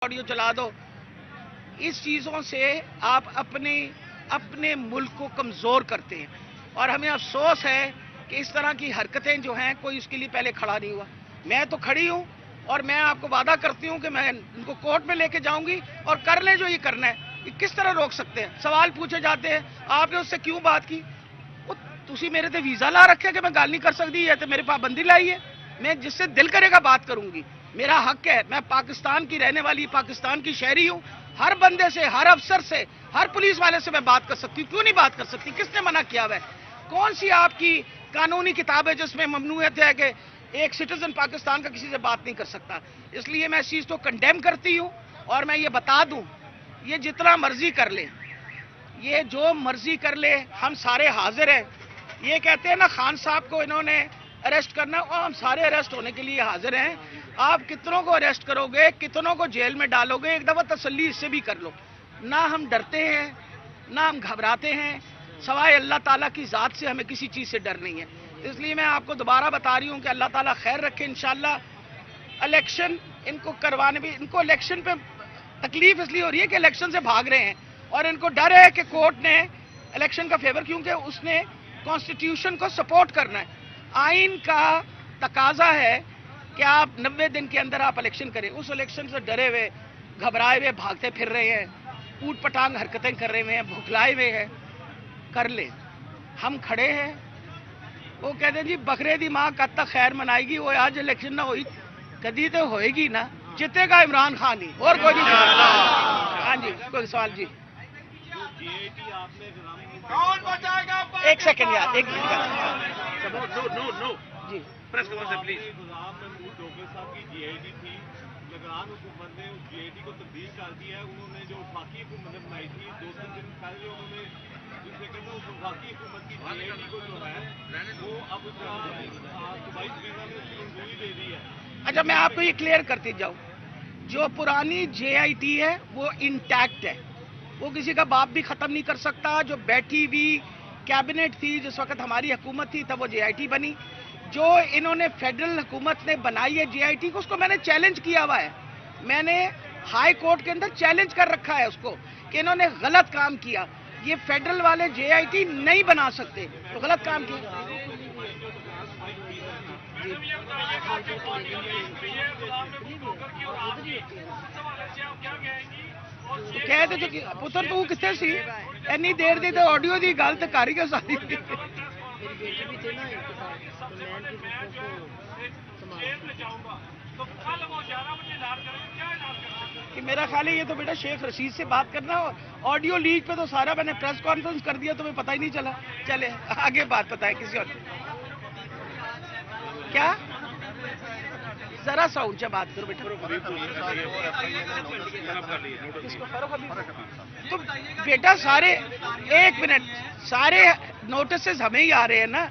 Audio चला दो। इस चीज़ों से आप अपने मुल्क को कमज़ोर करते हैं और हमें अफसोस है कि इस तरह की हरकतें जो हैं कोई उसके लिए पहले खड़ा नहीं हुआ। मैं तो खड़ी हूँ और मैं आपको वादा करती हूँ कि मैं इनको कोर्ट में लेके जाऊंगी और कर ले जो ये करना है। ये किस तरह रोक सकते हैं? सवाल पूछे जाते हैं आपने उससे क्यों बात की? तुसी मेरे ते वीज़ा ला रखे कि मैं गल नहीं कर सकती है तो मेरे पाबंदी लाई है। मैं जिससे दिल करेगा बात करूंगी, मेरा हक है। मैं पाकिस्तान की रहने वाली, पाकिस्तान की शहरी हूँ। हर बंदे से, हर अफसर से, हर पुलिस वाले से मैं बात कर सकती हूँ। क्यों नहीं बात कर सकती? किसने मना किया हुआ है? कौन सी आपकी कानूनी किताब है जिसमें ममनूयत है कि एक सिटीजन पाकिस्तान का किसी से बात नहीं कर सकता? इसलिए मैं इस चीज़ को कंडेम करती हूँ और मैं ये बता दूँ, ये जितना मर्जी कर ले, ये जो मर्जी कर ले, हम सारे हाजिर हैं। ये कहते हैं ना खान साहब को इन्होंने अरेस्ट करना, और हम सारे अरेस्ट होने के लिए हाजिर हैं। आप कितनों को अरेस्ट करोगे, कितनों को जेल में डालोगे, एक दफ़ा तसल्ली इससे भी कर लो। ना हम डरते हैं, ना हम घबराते हैं, सवाए अल्लाह ताला की ज़ात से हमें किसी चीज़ से डर नहीं है। इसलिए मैं आपको दोबारा बता रही हूँ कि अल्लाह ताला खैर रखे। इंशाल्लाह इलेक्शन इनको करवाने भी, इनको इलेक्शन पे तकलीफ इसलिए हो रही है कि इलेक्शन से भाग रहे हैं और इनको डर है कि कोर्ट ने इलेक्शन का फेवर, क्योंकि उसने कॉन्स्टिट्यूशन को सपोर्ट करना है। आइन का तकाजा है कि आप 90 दिन के अंदर आप इलेक्शन करें। उस इलेक्शन से डरे हुए, घबराए हुए भागते फिर रहे हैं, ऊट पटांग हरकतें कर रहे हैं, भुखलाए हुए हैं। कर ले, हम खड़े हैं। वो कहते हैं जी बकरे दी माँ कद तक खैर मनाएगी, वो आज इलेक्शन ना हुई कदी तो होएगी ना, जीतेगा इमरान खान ही, और कोई नहीं। हाँ जी, कोई सवाल जी? कौन बचाएगा? एक सेकंड यार, एक मिनट नो जी। प्रेस खबर से प्लीज। लगान हुकूमत ने उस GIT को तब्दील कर दिया है। उन्होंने जो वफाकी हुकूमत ने बनाई थी 2-3 दिन पहले, उन्होंने जिससे कहते उस वफाकी हुकूमत की GIT को जो है वो अब उसका सूबाई तरीका में उसकी मंजूरी दे दी है। अच्छा, मैं आपको ये क्लियर करती जाऊं, जो पुरानी JIT है वो इंटैक्ट है, वो किसी का बाप भी खत्म नहीं कर सकता। जो बैठी हुई कैबिनेट थी जिस वक्त हमारी हुकूमत थी, तब वो JIT बनी। जो इन्होंने फेडरल हुकूमत ने बनाई है JIT को, उसको मैंने चैलेंज किया हुआ है। मैंने हाई कोर्ट के अंदर चैलेंज कर रखा है उसको कि इन्होंने गलत काम किया। ये फेडरल वाले JIT नहीं बना सकते, तो गलत काम किया। कह दे जो पुत्र तू कितने सी इन्नी देर दी तो ऑडियो की गल तो कर ही गया सारी। कि मेरा ख्याल है ये तो बेटा शेख रशीद से बात करना, ऑडियो लीक पे तो सारा मैंने प्रेस कॉन्फ्रेंस कर दिया, तुम्हें पता ही नहीं चला। चले आगे बात पता है किसी और क्या? जरा सा ऊंचा बात करो बेटा। तो बेटा सारे, एक मिनट, सारे नोटिस हमें ही आ रहे हैं ना,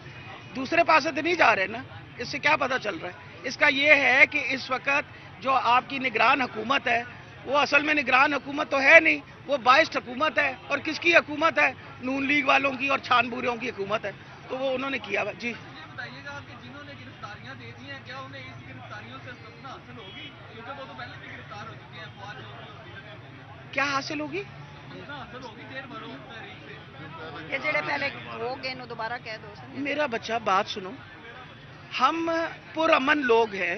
दूसरे पास से तो नहीं जा रहे ना। इससे क्या पता चल रहा है? इसका ये है कि इस वक्त जो आपकी निगरान हुकूमत है वो असल में निगरान हुकूमत तो है नहीं, वो बाइस्ड हुकूमत है। और किसकी हुकूमत है? नून लीग वालों की और छानबूरियों की हुकूमत है। तो वो उन्होंने किया हुआ। जी बताइएगा कि जिन्होंने गिरफ्तारियां दे दी हैं, क्या उन्हें इस गिरफ्तारियों से सपना हासिल होगी? क्योंकि वो तो पहले भी गिरफ्तार हो चुके हैं। फौज क्या हासिल होगी? सपना हासिल होगी देर भरो तहरीक से। ये जेड़े पहले हो गए नु दोबारा कह दो। मेरा बच्चा बात सुनो, हम पुरअमन लोग हैं,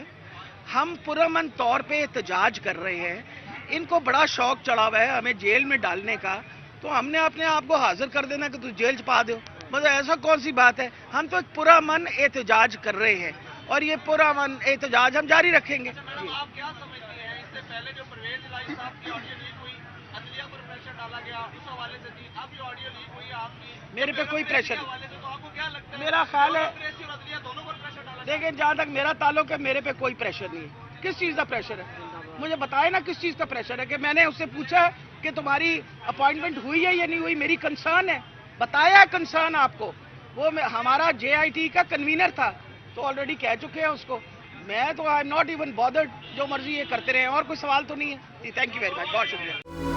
हम पुरअमन तौर पे एहतजाज कर रहे हैं। इनको बड़ा शौक चढ़ा हुआ है हमें जेल में डालने का, तो हमने अपने आप को हाजिर कर देना कि तुम जेल पा दो। मतलब ऐसा कौन सी बात है? हम तो एक पुरअमन एहतजाज कर रहे हैं और ये पुरअमन एहतजाज हम जारी रखेंगे। आप क्या समझते हैं, इससे पहले जो परवेज इलाही साहब की ऑडियो लीक हुई, अदलिया पर प्रेशर डाला गया, उस हवाले से थी, अब ये ऑडियो लीक हुई है आपकी, मेरे पे कोई प्रेशर नहीं। तो आपको क्या लगता है? मेरा ख्याल है, डेमोक्रेसी और अदलिया दोनों पर प्रेशर डाला? देखिए जहाँ तक मेरा ताल्लुक है, मेरे पे कोई प्रेशर नहीं है। किस चीज़ का प्रेशर है? मुझे बताए ना किस चीज़ का प्रेशर है। कि मैंने उससे पूछा कि तुम्हारी अपॉइंटमेंट हुई है या नहीं हुई, मेरी कंसर्न है, बताया कंसर्न आपको। वो हमारा JIT का कन्वीनर था, तो ऑलरेडी कह चुके हैं उसको। मैं तो I am not even bothered, जो मर्जी ये करते रहे। और कोई सवाल तो नहीं है। थैंक यू वेरी मच, बहुत शुक्रिया।